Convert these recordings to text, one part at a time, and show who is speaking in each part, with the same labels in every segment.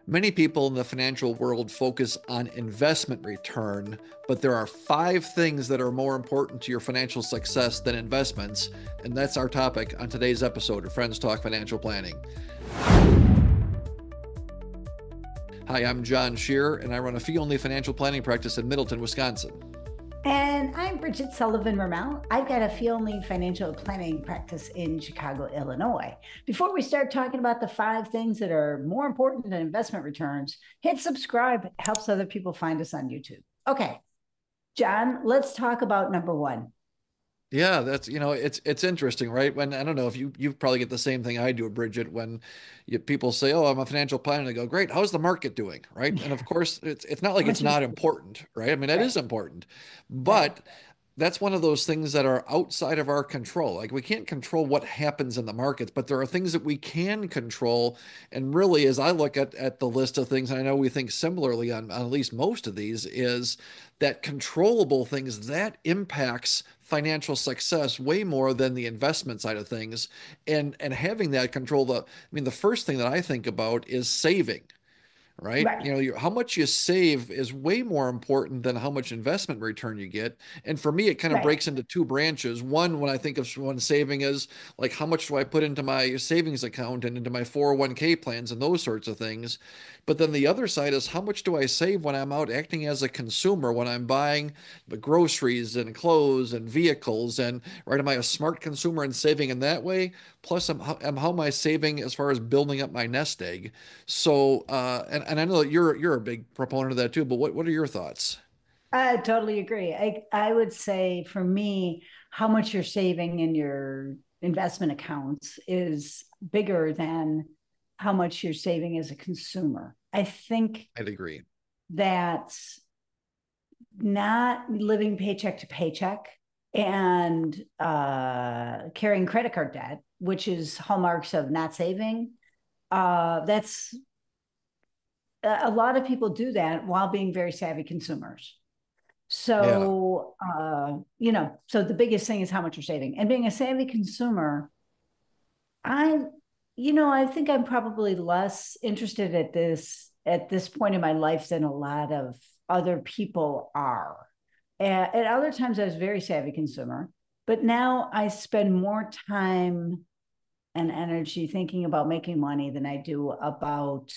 Speaker 1: Many people in the financial world focus on investment return, but there are five things that are more important to your financial success than investments, and that's our topic on today's episode of Friends Talk Financial Planning. Hi, I'm John Shearer, and I run a fee-only financial planning practice in Middleton, Wisconsin.
Speaker 2: And I'm Bridget Sullivan Ramel. I've got a fee-only financial planning practice in Chicago, Illinois. Before we start talking about the five things that are more important than investment returns, hit subscribe. It helps other people find us on YouTube. Okay, John, let's talk about number one.
Speaker 1: Yeah, that's it's interesting, right? When I don't know if you probably get the same thing I do, Bridget, when people say, "Oh, I'm a financial planner," I go, "Great, how's the market doing?" Right? And of course, it's not like
Speaker 2: How
Speaker 1: it's
Speaker 2: much you
Speaker 1: not important, right? I mean, that is
Speaker 2: right,
Speaker 1: important,
Speaker 2: right,
Speaker 1: but that's one of those things that are outside of our control. Like we can't control what happens in the markets, but there are things that we can control. And really, as I look at the list of things, and I know we think similarly on at least most of these, is that controllable things that impacts financial success way more than the investment side of things. And having that control, the first thing that I think about is saving, right?
Speaker 2: right,
Speaker 1: How much you save is way more important than how much investment return you get. And for me, it kind of
Speaker 2: right.
Speaker 1: breaks into two branches. One, when I think of when saving is like, how much do I put into my savings account and into my 401k plans and those sorts of things. But then the other side is how much do I save when I'm out acting as a consumer, when I'm buying the groceries and clothes and vehicles, and right, am I a smart consumer and saving in that way? Plus, how am I saving as far as building up my nest egg? So, and I know that you're a big proponent of that too, but what are your thoughts?
Speaker 2: I totally agree. I would say for me, how much you're saving in your investment accounts is bigger than how much you're saving as a consumer. I think
Speaker 1: I'd agree.
Speaker 2: that not living paycheck to paycheck and carrying credit card debt, which is hallmarks of not saving, that's a lot of people do that while being very savvy consumers.
Speaker 1: Yeah,
Speaker 2: So the biggest thing is how much you're saving. And being a savvy consumer, I, I think I'm probably less interested at this point in my life than a lot of other people are. At other times, I was a very savvy consumer, but now I spend more time and energy thinking about making money than I do about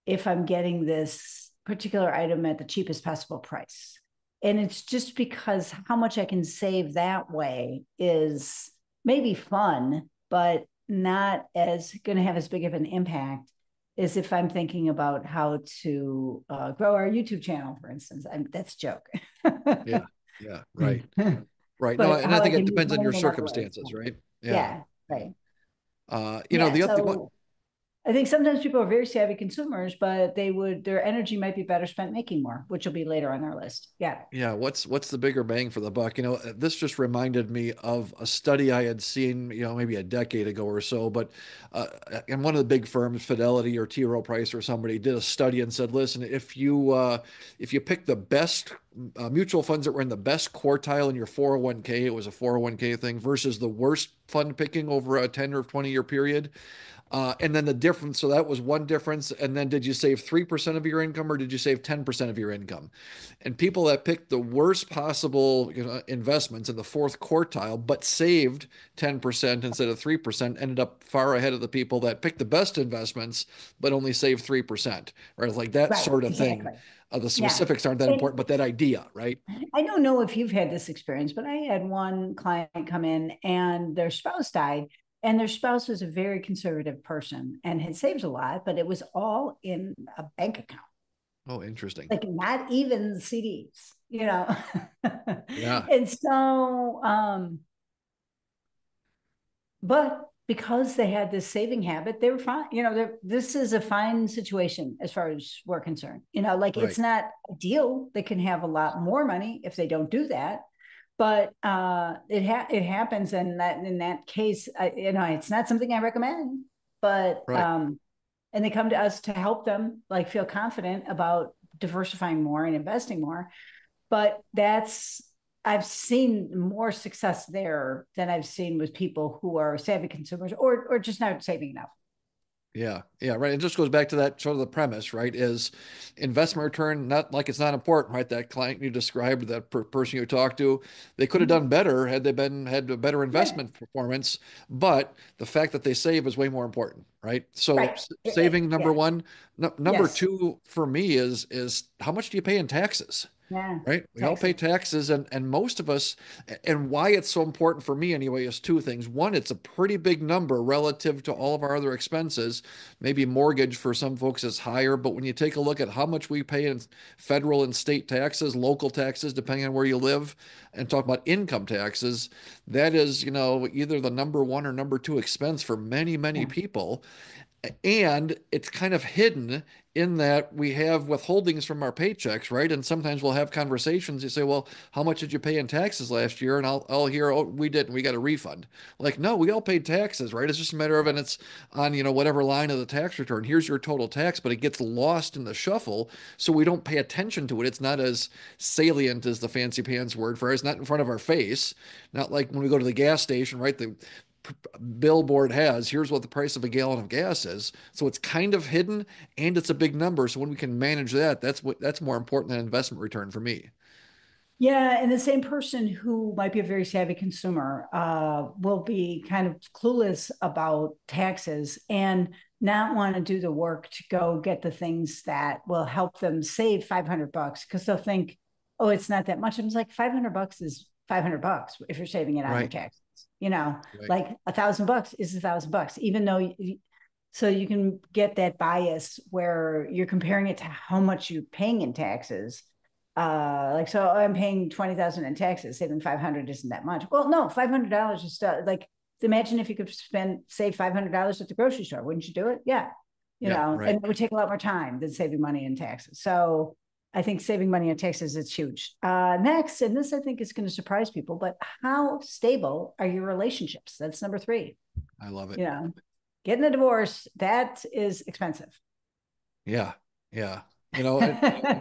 Speaker 2: if I'm getting this particular item at the cheapest possible price. And it's just because how much I can save that way is maybe fun, but not as going to have as big of an impact as if I'm thinking about how to grow our YouTube channel, for instance. That's a joke.
Speaker 1: yeah, yeah, right, right. No,
Speaker 2: But
Speaker 1: and I
Speaker 2: how I
Speaker 1: think it
Speaker 2: can use
Speaker 1: depends on
Speaker 2: money
Speaker 1: your
Speaker 2: in other ways.
Speaker 1: circumstances, right? Yeah,
Speaker 2: Yeah,
Speaker 1: yeah.
Speaker 2: right.
Speaker 1: The
Speaker 2: Yeah.
Speaker 1: other what?
Speaker 2: So I think sometimes people are very savvy consumers, but their energy might be better spent making more, which will be later on our list. Yeah.
Speaker 1: Yeah, what's the bigger bang for the buck? This just reminded me of a study I had seen, maybe a decade ago or so. But and one of the big firms, Fidelity or T. Rowe Price or somebody, did a study and said, listen, if you pick the best mutual funds that were in the best quartile in your 401k, it was a 401k thing, versus the worst fund picking over a 10 or 20-year period. And then the difference, so that was one difference. And then did you save 3% of your income or did you save 10% of your income? And people that picked the worst possible, investments in the fourth quartile, but saved 10% instead of 3%, ended up far ahead of the people that picked the best investments, but only saved 3%, right? It's like that
Speaker 2: Right.
Speaker 1: sort of thing.
Speaker 2: Exactly.
Speaker 1: The
Speaker 2: Yeah.
Speaker 1: specifics aren't that
Speaker 2: And
Speaker 1: important, but that idea, right?
Speaker 2: I don't know if you've had this experience, but I had one client come in and their spouse died, and their spouse was a very conservative person and had saved a lot, but it was all in a bank account,
Speaker 1: Oh, interesting.
Speaker 2: like not even CDs.
Speaker 1: Yeah,
Speaker 2: And so, but because they had this saving habit, they were fine. This is a fine situation as far as we're concerned. Like it's
Speaker 1: right.
Speaker 2: not ideal. They can have a lot more money if they don't do that, but it happens, and that in that case, it's not something I recommend. But
Speaker 1: Right.
Speaker 2: and they come to us to help them like feel confident about diversifying more and investing more. But I've seen more success there than I've seen with people who are savvy consumers or just not saving enough.
Speaker 1: Yeah, yeah, right. It just goes back to that sort of the premise, right? Is investment return not like it's not important, right? That client you described, that person you talked to, they could have
Speaker 2: Mhm.
Speaker 1: done better had they been had a better
Speaker 2: Right.
Speaker 1: investment performance, but the fact that they save is way more important, right? So
Speaker 2: Right.
Speaker 1: saving number
Speaker 2: Yeah.
Speaker 1: one, no, number
Speaker 2: Yes.
Speaker 1: two for me is how much do you pay in taxes?
Speaker 2: Yeah.
Speaker 1: Right? We all pay
Speaker 2: Taxes.
Speaker 1: taxes, and most of us, and why it's so important for me anyway, is two things. One, it's a pretty big number relative to all of our other expenses. Maybe mortgage for some folks is higher, but when you take a look at how much we pay in federal and state taxes, local taxes, depending on where you live, and talk about income taxes, that is, either the number one or number two expense for many, many
Speaker 2: Yeah.
Speaker 1: people. And it's kind of hidden in that we have withholdings from our paychecks, right? And sometimes we'll have conversations. You say, "Well, how much did you pay in taxes last year?" And I'll hear, "Oh, we didn't. We got a refund." Like, no, we all paid taxes, right? It's just a matter of, and it's on, whatever line of the tax return. Here's your total tax, but it gets lost in the shuffle, so we don't pay attention to it. It's not as salient as the fancy pants word for it. It's not in front of our face. Not like when we go to the gas station, right? The billboard has, here's what the price of a gallon of gas is. So it's kind of hidden and it's a big number. So when we can manage that, that's more important than investment return for me.
Speaker 2: Yeah, and the same person who might be a very savvy consumer will be kind of clueless about taxes and not want to do the work to go get the things that will help them save 500 bucks because they'll think, oh, it's not that much. I'm like, 500 bucks is 500 bucks if you're saving it on your
Speaker 1: Right.
Speaker 2: taxes. You know,
Speaker 1: Right.
Speaker 2: like $1,000 is $1,000, even though so you can get that bias where you're comparing it to how much you're paying in taxes like so I'm paying 20,000 in taxes, saving 500 isn't that much. Well, no, $500 is still like imagine if you could save $500 at the grocery store, wouldn't you do it? Yeah.
Speaker 1: Yeah.
Speaker 2: And
Speaker 1: Right.
Speaker 2: it would take a lot more time than saving money in taxes. So I think saving money in taxes is huge. Next, and this I think is going to surprise people, but how stable are your relationships? That's number three.
Speaker 1: I love it.
Speaker 2: You know, getting a divorce, that is expensive.
Speaker 1: Yeah. Yeah. And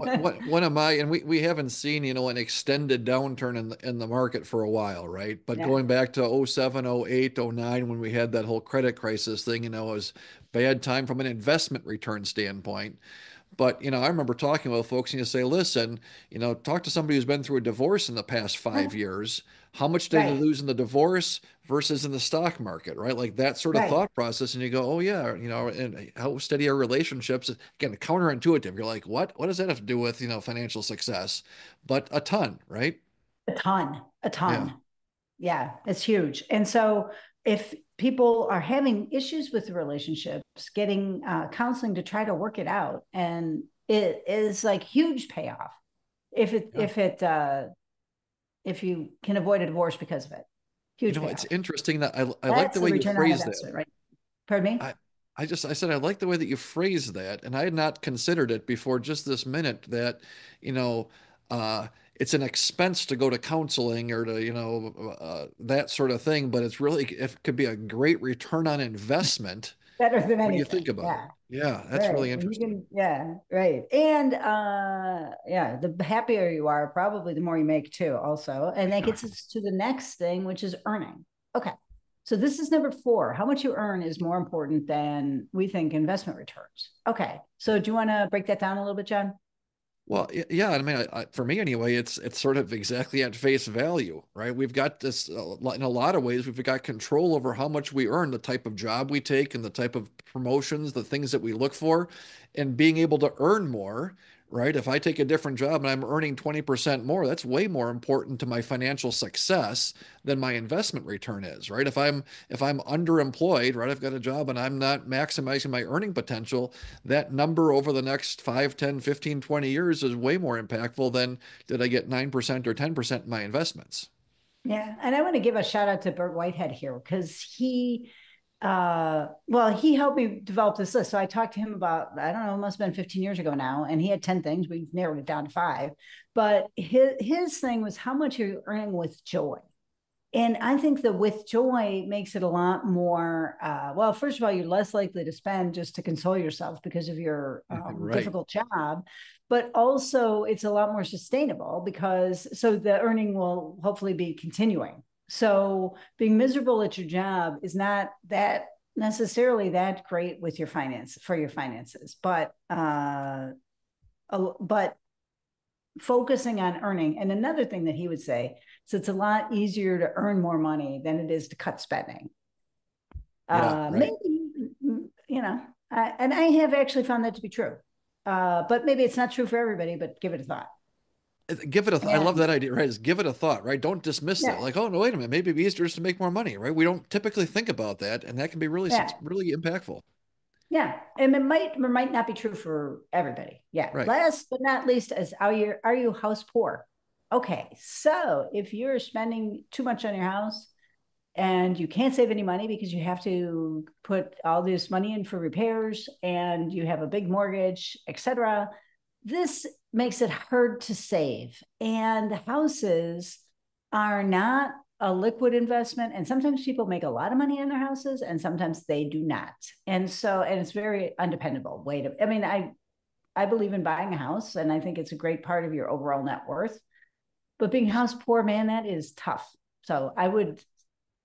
Speaker 1: what one of my, and we haven't seen, an extended downturn in the market for a while, right? But
Speaker 2: Yeah.
Speaker 1: going back to 07, 08, 09, when we had that whole credit crisis thing, it was bad time from an investment return standpoint. But, I remember talking with folks and you say, listen, talk to somebody who's been through a divorce in the past 5 years. How much did they
Speaker 2: Right.
Speaker 1: lose in the divorce versus in the stock market, right? Like that sort of
Speaker 2: Right.
Speaker 1: thought process. And you go, oh, yeah, and how steady are relationships? Again, counterintuitive. You're like, what? What does that have to do with, financial success? But a ton, right?
Speaker 2: A ton, a
Speaker 1: Yeah.
Speaker 2: ton. Yeah, it's huge. And so if people are having issues with the relationships, getting counseling to try to work it out, and it is like huge payoff if it
Speaker 1: Yeah.
Speaker 2: if you can avoid a divorce because of it. Huge
Speaker 1: It's
Speaker 2: payoff.
Speaker 1: interesting that I like
Speaker 2: That's
Speaker 1: the
Speaker 2: the
Speaker 1: way you
Speaker 2: return on
Speaker 1: phrase that.
Speaker 2: investment, right? Pardon me?
Speaker 1: I I said I like the way that you phrase that, and I had not considered it before just this minute that, you know, it's an expense to go to counseling or to, that sort of thing, but it could be a great return on investment
Speaker 2: Better than
Speaker 1: when you
Speaker 2: anything.
Speaker 1: think about it.
Speaker 2: Yeah.
Speaker 1: Yeah, that's
Speaker 2: Right.
Speaker 1: really
Speaker 2: And you
Speaker 1: interesting.
Speaker 2: can, yeah, right. And yeah, the happier you are, probably the more you make too, also. And that
Speaker 1: Yeah.
Speaker 2: gets us to the next thing, which is earning. Okay. So this is number four. How much you earn is more important than we think investment returns. Okay. So do you want to break that down a little bit, John?
Speaker 1: Well, yeah, I mean, for me anyway, it's sort of exactly at face value, right? We've got this in a lot of ways. We've got control over how much we earn, the type of job we take, and the type of promotions, the things that we look for, and being able to earn more, right? If I take a different job and I'm earning 20% more, that's way more important to my financial success than my investment return is, right? If I'm underemployed, right? I've got a job and I'm not maximizing my earning potential, that number over the next 5, 10, 15, 20 years is way more impactful than did I get 9% or 10% in my investments.
Speaker 2: Yeah. And I want to give a shout out to Bert Whitehead here because well, he helped me develop this list. So I talked to him about, I don't know, it must have been 15 years ago now, and he had 10 things. We've narrowed it down to five. But his thing was how much you're earning with joy. And I think that with joy makes it a lot more, well, first of all, you're less likely to spend just to console yourself because of your
Speaker 1: Right.
Speaker 2: difficult job. But also, it's a lot more sustainable because so the earning will hopefully be continuing. So being miserable at your job is not that. necessarily that great with your finances, but focusing on earning. And another thing that he would say is it's a lot easier to earn more money than it is to cut spending.
Speaker 1: Yeah, right.
Speaker 2: Maybe, and I have actually found that to be true. But maybe it's not true for everybody, but give it a thought.
Speaker 1: Give it a, I love
Speaker 2: And
Speaker 1: that idea, right? Is give it a thought, right? Don't dismiss it.
Speaker 2: yeah,
Speaker 1: Like, oh, no, wait a minute. Maybe it'd be easier just to make more money, right? We don't typically think about that. And that can be really,
Speaker 2: yeah,
Speaker 1: really impactful.
Speaker 2: yeah. And it might not be true for everybody. Yeah.
Speaker 1: Right.
Speaker 2: Last but not least is are you house poor? Okay. So if you're spending too much on your house, and you can't save any money because you have to put all this money in for repairs and you have a big mortgage, etc. This makes it hard to save. And houses are not a liquid investment. And sometimes people make a lot of money in their houses and sometimes they do not. And it's very undependable way to, I mean, I believe in buying a house and I think it's a great part of your overall net worth. But being house poor, man, that is tough. So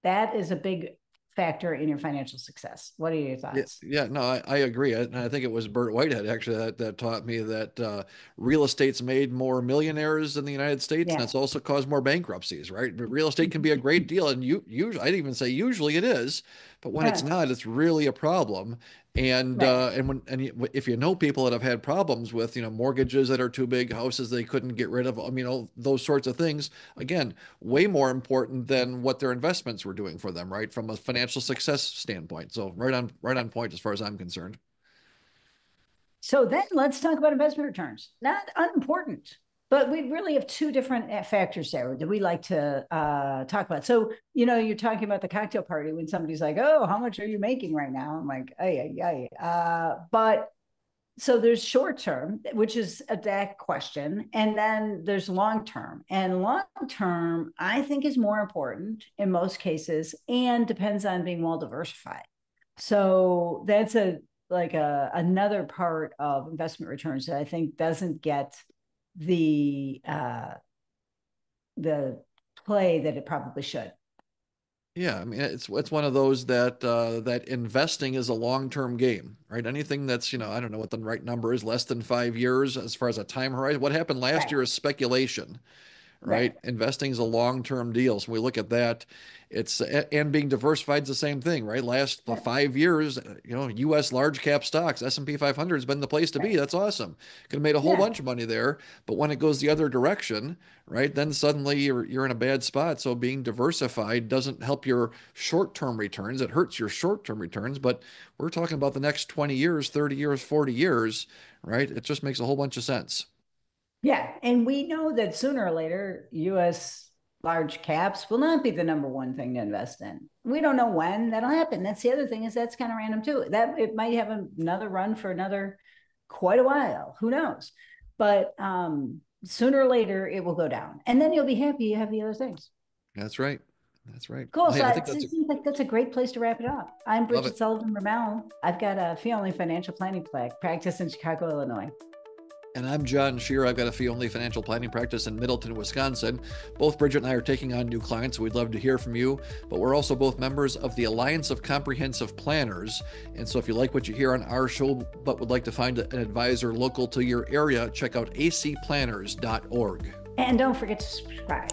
Speaker 2: that is a big factor in your financial success. What are your
Speaker 1: Yeah,
Speaker 2: thoughts?
Speaker 1: yeah, no, I agree. And I think it was Burt Whitehead actually that taught me that real estate's made more millionaires in the United States, and
Speaker 2: Yeah.
Speaker 1: it's also caused more bankruptcies, right? But real estate can be a great deal, and I'd even say usually it is, but when it's
Speaker 2: Yeah.
Speaker 1: not, it's really a problem.
Speaker 2: Right.
Speaker 1: If you know people that have had problems with mortgages that are too big, houses they couldn't get rid of, I mean, all those sorts of things, again, way more important than what their investments were doing for them, right? From a financial success standpoint. So right on point as far as I'm concerned.
Speaker 2: So then let's talk about investment returns. Not unimportant, but we really have two different factors there that we like to talk about. So, you're talking about the cocktail party when somebody's like, oh, how much are you making right now? I'm like, ay, ay, ay. But so there's short term, which is a DAC question, and then there's long term. And long term, I think, is more important in most cases and depends on being well diversified. So that's another part of investment returns that I think doesn't get the the play that it probably should.
Speaker 1: Yeah, I mean it's one of those that investing is a long-term game, right? Anything that's, I don't know what the right number is, less than 5 years as far as a time horizon. What happened last
Speaker 2: Right,
Speaker 1: year is speculation,
Speaker 2: right,
Speaker 1: right? Investing is a long-term deal. So we look at that, and being diversified is the same thing, right? Last the
Speaker 2: right,
Speaker 1: 5 years, U.S. large cap stocks, S&P 500 has been the place to be.
Speaker 2: right.
Speaker 1: That's awesome. Could have made a whole
Speaker 2: Yeah,
Speaker 1: bunch of money there, but when it goes the other direction, right, then suddenly you're in a bad spot. So being diversified doesn't help your short-term returns. It hurts your short-term returns, but we're talking about the next 20 years, 30 years, 40 years, right? It just makes a whole bunch of sense.
Speaker 2: yeah. And we know that sooner or later, US large caps will not be the number one thing to invest in. We don't know when that'll happen. That's the other thing, is that's kind of random too. That it might have another run for another quite a while. Who knows? But sooner or later it will go down. And then you'll be happy you have the other things.
Speaker 1: That's right. That's right.
Speaker 2: Cool.
Speaker 1: Hey,
Speaker 2: So
Speaker 1: I
Speaker 2: it
Speaker 1: think that's
Speaker 2: seems like that's a great place to wrap it up. I'm
Speaker 1: love
Speaker 2: Bridget
Speaker 1: it.
Speaker 2: Sullivan Ramel. I've got a fee only financial planning practice in Chicago, Illinois.
Speaker 1: And I'm John Shear. I've got a fee only financial planning practice in Middleton, Wisconsin. Both Bridget and I are taking on new clients, so we'd love to hear from you. But we're also both members of the Alliance of Comprehensive Planners. And so if you like what you hear on our show, but would like to find an advisor local to your area, check out acplanners.org.
Speaker 2: And don't forget to subscribe.